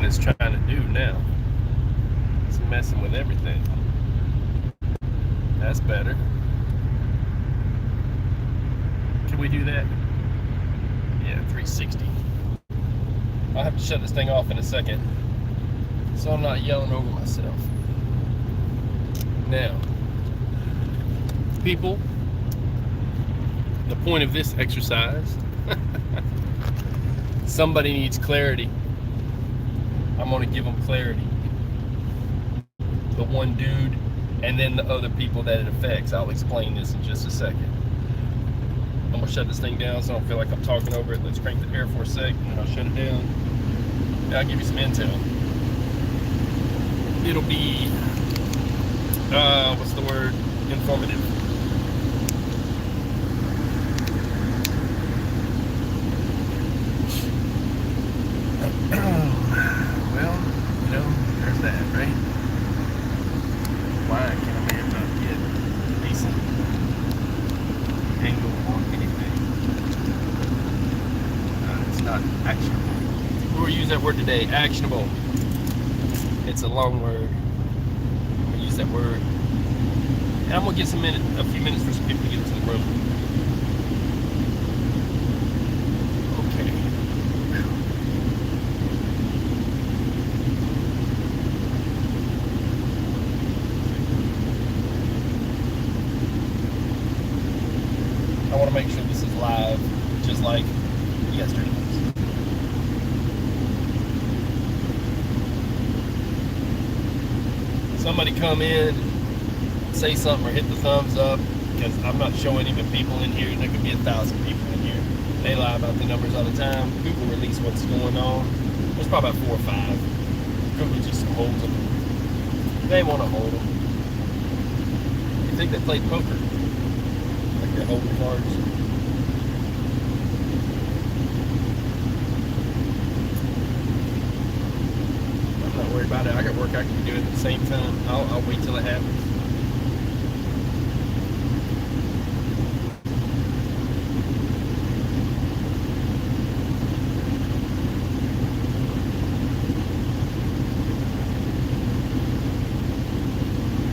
it's trying to do now. It's messing with everything. That's better. Can we do that? Yeah, 360. I'll have to shut this thing off in a second so I'm not yelling over myself. Now, people, the point of this exercise, somebody needs clarity. I'm going to give them clarity. The one dude and then the other people that it affects. I'll explain this in just a second. I'm going to shut this thing down so I don't feel like I'm talking over it. Let's crank the air for a sec and I'll shut it down. And I'll give you some intel. It'll be, what's the word? Informative. Well, you know, there's that, right? Why can a man not get a decent angle on anything? It's not actionable. We'll use that word today, actionable. It's a long word. I'm going to use that word. And I'm going to give a few minutes for some people to get into the room. Okay. I want to make sure this is live, just like yesterday's. Somebody come in, say something or hit the thumbs up, because I'm not showing even people in here. There could be 1,000 people in here. They lie about the numbers all the time. Google release what's going on. There's probably about 4 or 5. Google just holds them. They want to hold them. You think they play poker? Like they're holding cards? I'm not worried about it. I got work I can do at the same time. I'll wait till it happens.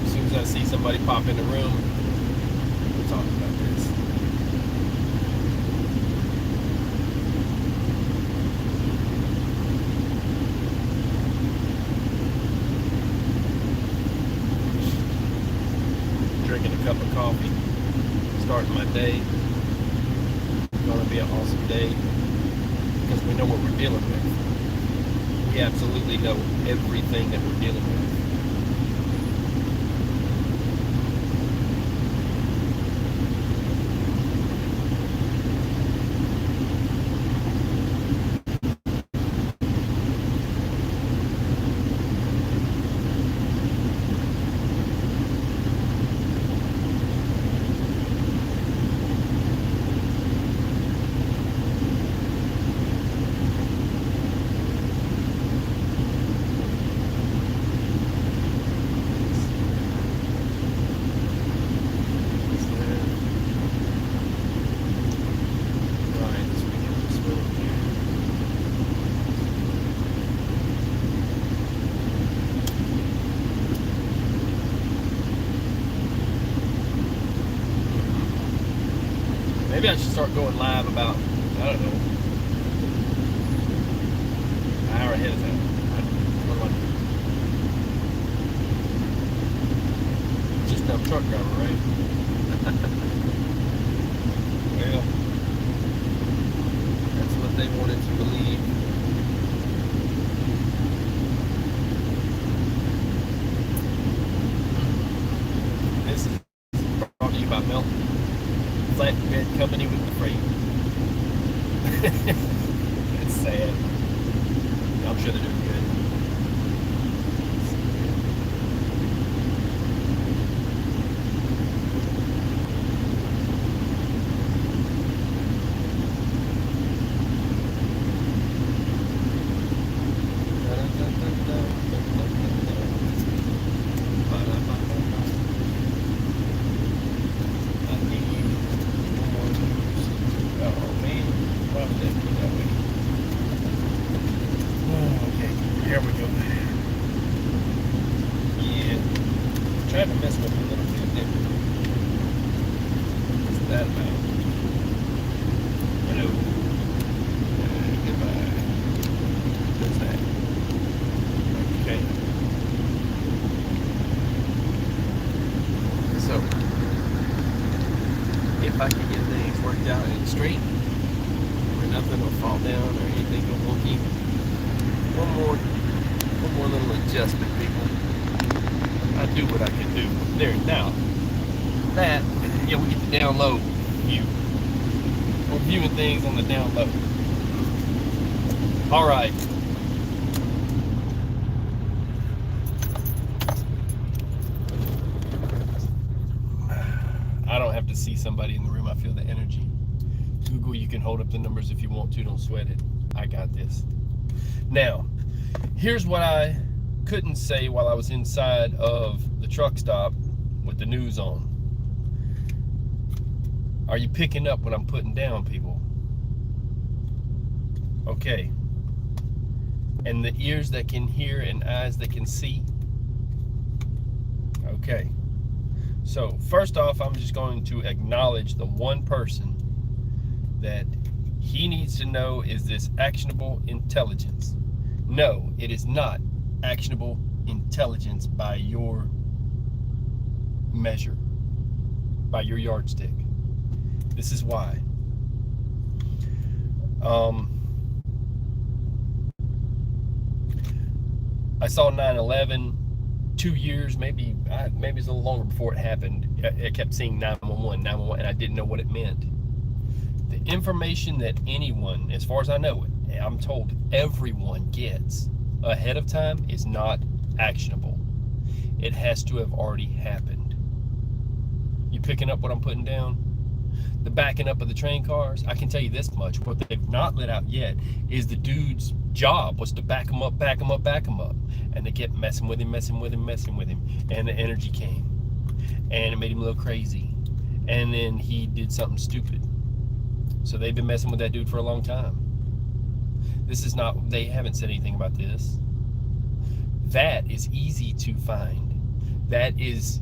As soon as I see somebody pop in the room, we'll talk about this. Drinking a cup of coffee, starting my day. It's going to be an awesome day because we know what we're dealing with. We absolutely know everything that we're dealing with. Maybe I should start going live about, I don't know, an hour ahead of time. Just a truck driver, right? Well, that's what they wanted to believe. This is brought to you by Milk. Flatbed company with the freight. It's sad. I'm sure they're doing good. Okay. tried to mess with it a little bit, didn't it? What's that about? Hello. Goodbye. What's that? Okay. So, if I can get things worked out and straight, where nothing will fall down or anything go wonky, one more little adjustment, people. I do what I can do. There, now, that, yeah, we get the down low view. We're viewing things on the down low. All right. I don't have to see somebody in the room. I feel the energy. Google, you can hold up the numbers if you want to. Don't sweat it. I got this. Now, here's what I couldn't say while I was inside of the truck stop with the news on. Are you picking up what I'm putting down, people? Okay. And the ears that can hear and eyes that can see? Okay. So, first off, I'm just going to acknowledge the one person that he needs to know is this actionable intelligence. No, it is not actionable intelligence by your measure, by your yardstick. This is why. I saw 9/11 2 years, maybe it's a little longer before it happened. I kept seeing 911, and I didn't know what it meant. The information that anyone, as far as I know it, I'm told everyone gets ahead of time is not actionable. It has to have already happened. You picking up what I'm putting down? The backing up of the train cars, I can tell you this much. What they've not let out yet is the dude's job was to back him up. And they kept messing with him. And the energy came. And it made him a little crazy. And then he did something stupid. So they've been messing with that dude for a long time. This is not, they haven't said anything about this. That is easy to find. That is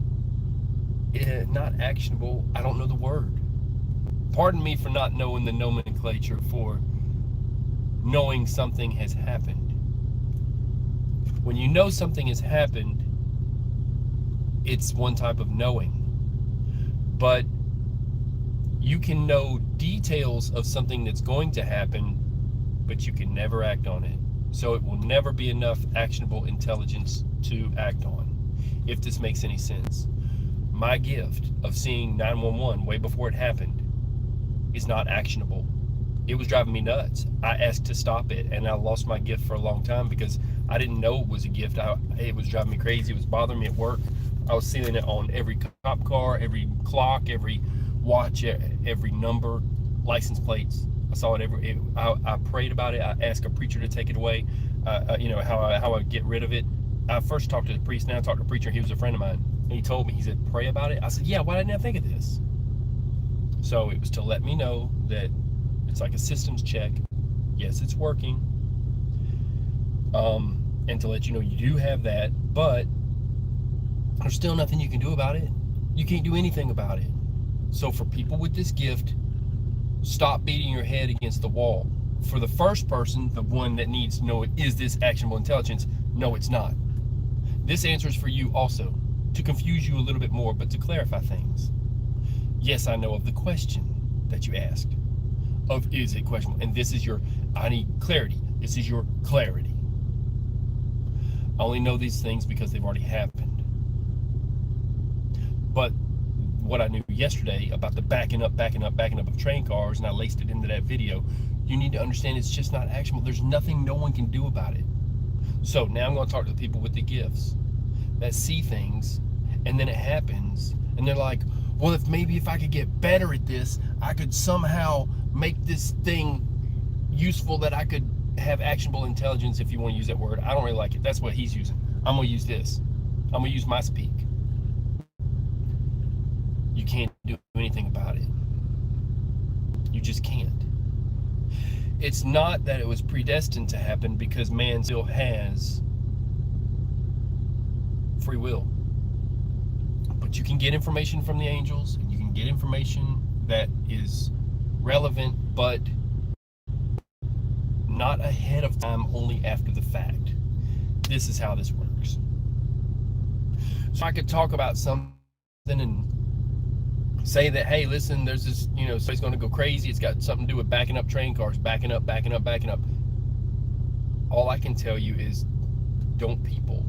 not actionable. I don't know the word. Pardon me for not knowing the nomenclature for knowing something has happened. When you know something has happened, it's one type of knowing. But you can know details of something that's going to happen, but you can never act on it. So it will never be enough actionable intelligence to act on, if this makes any sense. My gift of seeing 911 way before it happened is not actionable. It was driving me nuts. I asked to stop it, and I lost my gift for a long time because I didn't know it was a gift. It was driving me crazy. It was bothering me at work. I was seeing it on every cop car, every clock, every watch, every number, license plates. I saw it I prayed about it. I asked a preacher to take it away. How I get rid of it. I first talked to the priest, now I talked to the preacher. He was a friend of mine, and he told me, he said, pray about it. I said, yeah, why didn't I think of this? So it was to let me know that it's like a systems check. Yes, it's working. And to let you know you do have that, but there's still nothing you can do about it. You can't do anything about it. So for people with this gift, stop beating your head against the wall. For the first person, the one that needs to know, is this actionable intelligence? No, it's not. This answer is for you also, to confuse you a little bit more, but to clarify things. Yes, I know of the question that you asked. Of is it questionable? And this is I need clarity. This is your clarity. I only know these things because they've already happened. But what I knew yesterday about the backing up of train cars, and I laced it into that video, you need to understand it's just not actionable. There's nothing no one can do about it. So now I'm going to talk to the people with the gifts that see things, and then it happens, and they're like, well, if I could get better at this, I could somehow make this thing useful, that I could have actionable intelligence, if you want to use that word. I don't really like it. That's what he's using. I'm going to use this. I'm going to use my speak. You can't do anything about it. You just can't. It's not that it was predestined to happen, because man still has free will. But you can get information from the angels, and you can get information that is relevant, but not ahead of time, only after the fact. This is how this works. So I could talk about something and say that, hey, listen, there's this, somebody's going to go crazy. It's got something to do with backing up train cars, backing up. All I can tell you is don't people.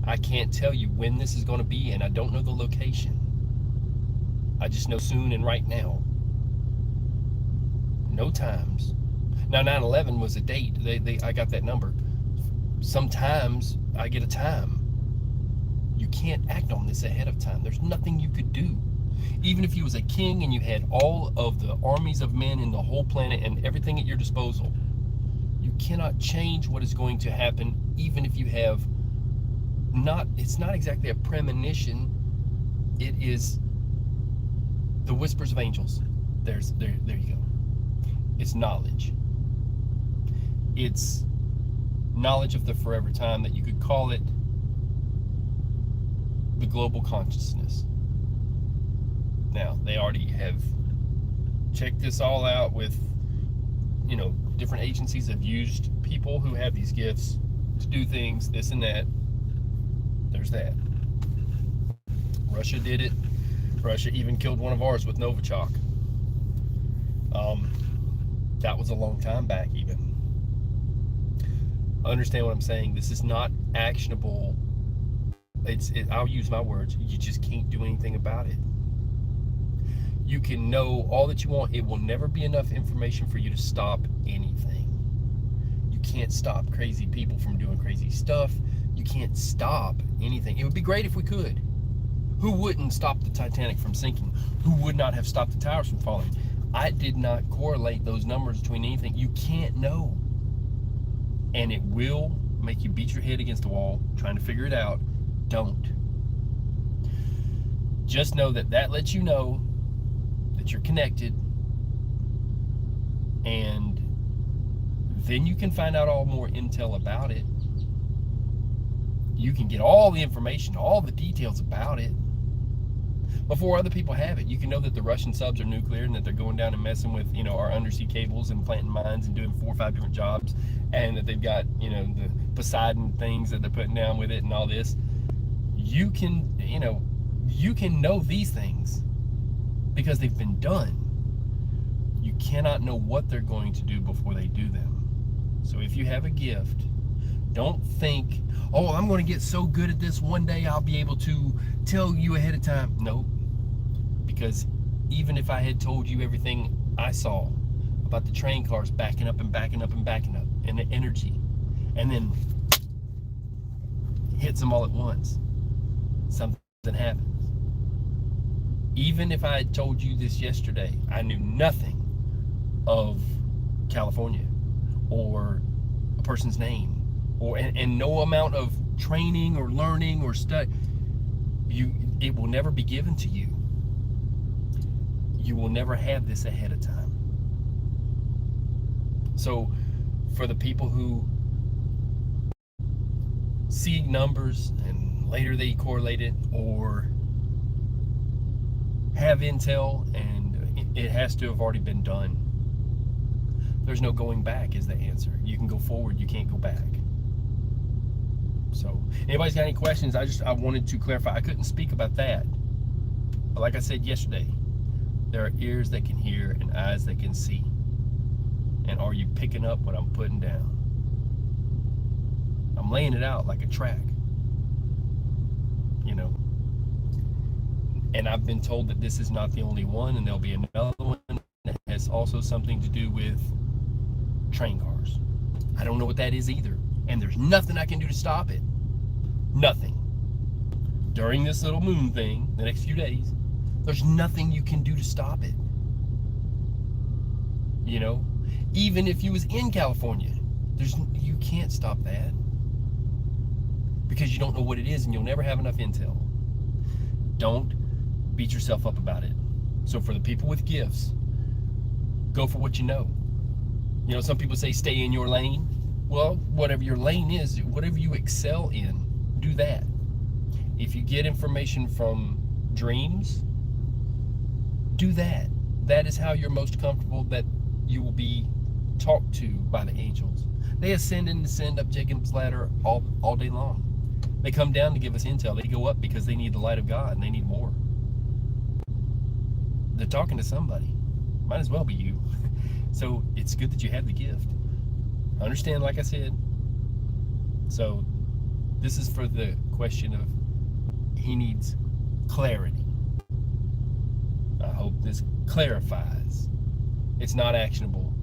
I can't tell you when this is going to be, and I don't know the location. I just know soon and right now. No times. Now 9/11 was a date. I got that number. Sometimes I get a time. You can't act on this ahead of time. There's nothing you could do. Even if you was a king and you had all of the armies of men in the whole planet and everything at your disposal, you cannot change what is going to happen, even if you have it's not exactly a premonition. It is the whispers of angels. There you go. It's knowledge. It's knowledge of the forever time, that you could call it the global consciousness. Now, they already have checked this all out with, different agencies have used people who have these gifts to do things, this and that. There's that. Russia did it. Russia even killed one of ours with Novichok. That was a long time back even. Understand what I'm saying? This is not actionable. I'll use my words. You just can't do anything about it. You can know all that you want. It will never be enough information for you to stop anything. You can't stop crazy people from doing crazy stuff. You can't stop anything. It would be great if we could. Who wouldn't stop the Titanic from sinking? Who would not have stopped the towers from falling? I did not correlate those numbers between anything. You can't know. And it will make you beat your head against the wall trying to figure it out. Don't. Just know that lets you know that you're connected, and then you can find out all more intel about it. You can get all the information, all the details about it before other people have it. You can know that the Russian subs are nuclear and that they're going down and messing with, our undersea cables and planting mines and doing 4 or 5 different jobs, and that they've got, the Poseidon things that they're putting down with it and all this. You can know these things because they've been done. You cannot know what they're going to do before they do them. So if you have a gift, don't think, oh, I'm going to get so good at this, one day I'll be able to tell you ahead of time. No, because even if I had told you everything I saw about the train cars backing up and backing up and backing up, and the energy, and then hits them all at once, something happens. Even if I had told you this yesterday, I knew nothing of California or a person's name, and no amount of training or learning or study, it will never be given to you. You will never have this ahead of time. So for the people who see numbers and later they correlate it, or have intel and it has to have already been done, there's no going back is the answer. You can go forward, you can't go back. So anybody's got any questions? I wanted to clarify. I couldn't speak about that, but like I said yesterday, there are ears that can hear and eyes that can see. And are you picking up what I'm putting down? I'm laying it out like a track, and I've been told that this is not the only one, and there'll be another one that has also something to do with train cars. I don't know what that is either, and there's nothing I can do to stop it. Nothing. During this little moon thing, the next few days, there's nothing you can do to stop it. Even if you was in California, you can't stop that because you don't know what it is and you'll never have enough intel. Don't beat yourself up about it. So for the people with gifts, go for what you know. Some people say stay in your lane. Well, whatever your lane is, whatever you excel in, do that. If you get information from dreams, do that. That is how you're most comfortable that you will be talked to by the angels. They ascend and descend up Jacob's ladder all day long. They come down to give us intel. They go up because they need the light of God and they need more. They're talking to somebody. Might as well be you. So it's good that you have the gift. Understand, like I said. So this is for the question of he needs clarity. I hope this clarifies. It's not actionable.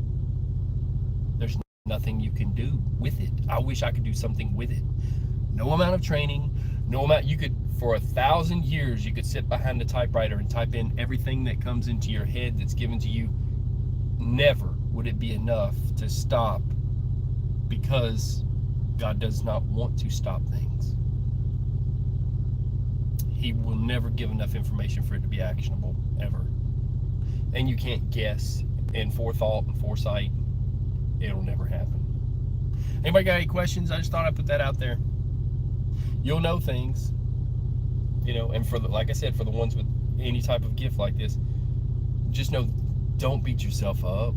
There's nothing you can do with it. I wish I could do something with it. No amount of training, no amount. You could, for 1,000 years, you could sit behind a typewriter and type in everything that comes into your head that's given to you. Never would it be enough to stop, because God does not want to stop things. He will never give enough information for it to be actionable, ever. And you can't guess in forethought and foresight. It'll never happen. Anybody got any questions? I just thought I'd put that out there. You'll know things, and for the, like I said, for the ones with any type of gift like this, just know, don't beat yourself up.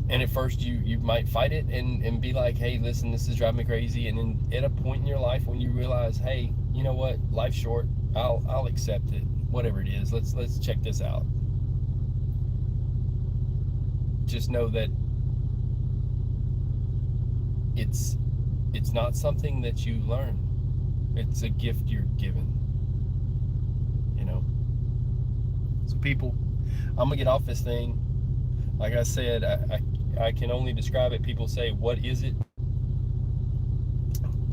And at first you might fight it and be like, hey, listen, this is driving me crazy. And then at a point in your life when you realize, hey, you know what, life's short, I'll accept it, whatever it is. Let's check this out. Just know that it's not something that you learn. It's a gift you're given. So people, I'm gonna get off this thing. Like I said, I can only describe it. People say, what is it?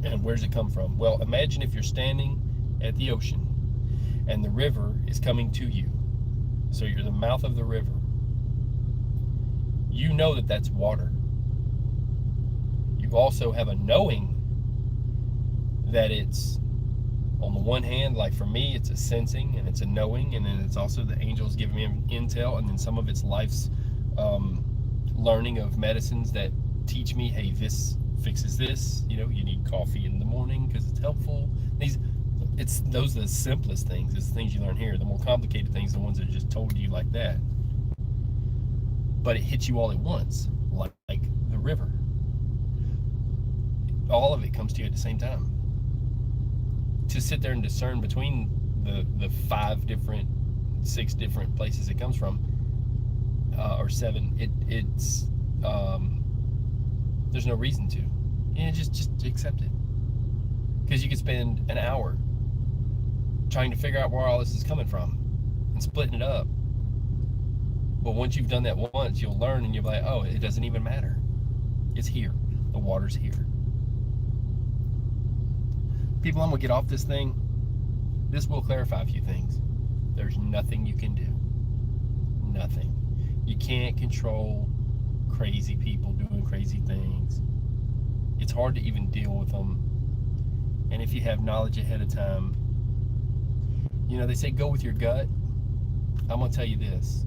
And where's it come from? Well, imagine if you're standing at the ocean and the river is coming to you. So you're the mouth of the river. You know that that's water. You also have a knowing that it's, on the one hand, like for me, it's a sensing and it's a knowing, and then it's also the angels giving me intel, and then some of it's life's learning of medicines that teach me, hey, this fixes this. You need coffee in the morning because it's helpful. Those are the simplest things. It's the things you learn here. The more complicated things, the ones that are just told to you like that. But it hits you all at once, like the river. All of it comes to you at the same time. To sit there and discern between the 6 different places it comes from, or 7, it's there's no reason to. Just accept it. Because you could spend an hour trying to figure out where all this is coming from and splitting it up. But once you've done that once, you'll learn, and you'll be like, oh, it doesn't even matter. It's here. The water's here. People, I'm going to get off this thing. This will clarify a few things. There's nothing you can do. Nothing. You can't control crazy people doing crazy things. It's hard to even deal with them. And if you have knowledge ahead of time, they say go with your gut. I'm going to tell you this.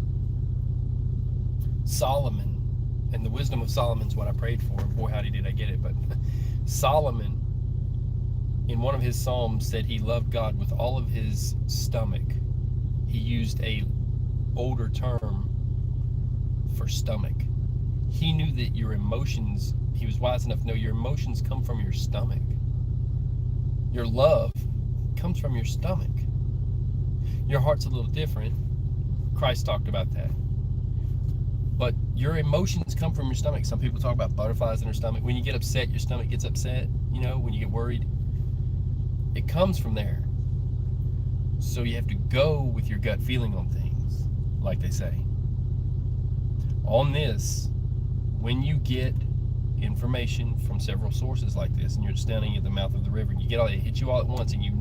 Solomon, and the wisdom of Solomon's what I prayed for. Boy, howdy did I get it. But Solomon, in one of his psalms, said he loved God with all of his stomach. He used a older term for stomach. He knew that your emotions, he was wise enough to know your emotions come from your stomach. Your love comes from your stomach. Your heart's a little different. Christ talked about that. But your emotions come from your stomach. Some people talk about butterflies in their stomach. When you get upset, your stomach gets upset. When you get worried, it comes from there. So you have to go with your gut feeling on things, like they say. On this, when you get information from several sources like this, and you're standing at the mouth of the river, and you get it hits you all at once, and you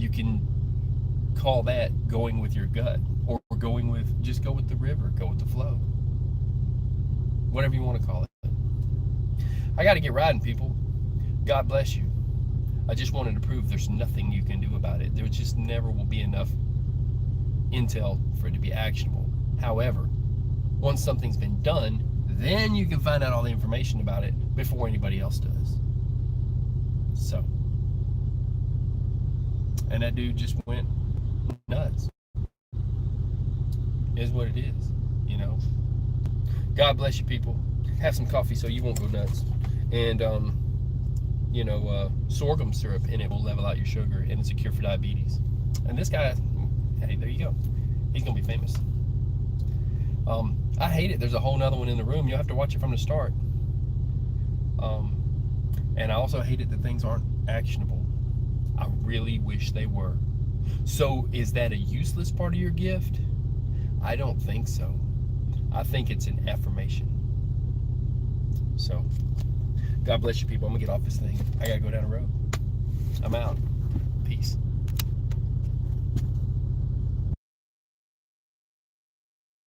can call that going with your gut, or just go with the river, go with the flow, whatever you want to call it. I got to get riding, people. God bless you. I just wanted to prove there's nothing you can do about it. There just never will be enough intel for it to be actionable. However, once something's been done, then you can find out all the information about it before anybody else does. So, and that dude just went nuts. Is what it is, you know. God bless you, people. Have some coffee so you won't go nuts. And sorghum syrup in it will level out your sugar, and it's a cure for diabetes. And this guy, hey, there you go. He's gonna be famous. I hate it. There's a whole nother one in the room. You'll have to watch it from the start. And I also hate it that things aren't actionable. I really wish they were. So is that a useless part of your gift? I don't think so. I think it's an affirmation. So, God bless you, people. I'm gonna get off this thing. I gotta go down the road. I'm out.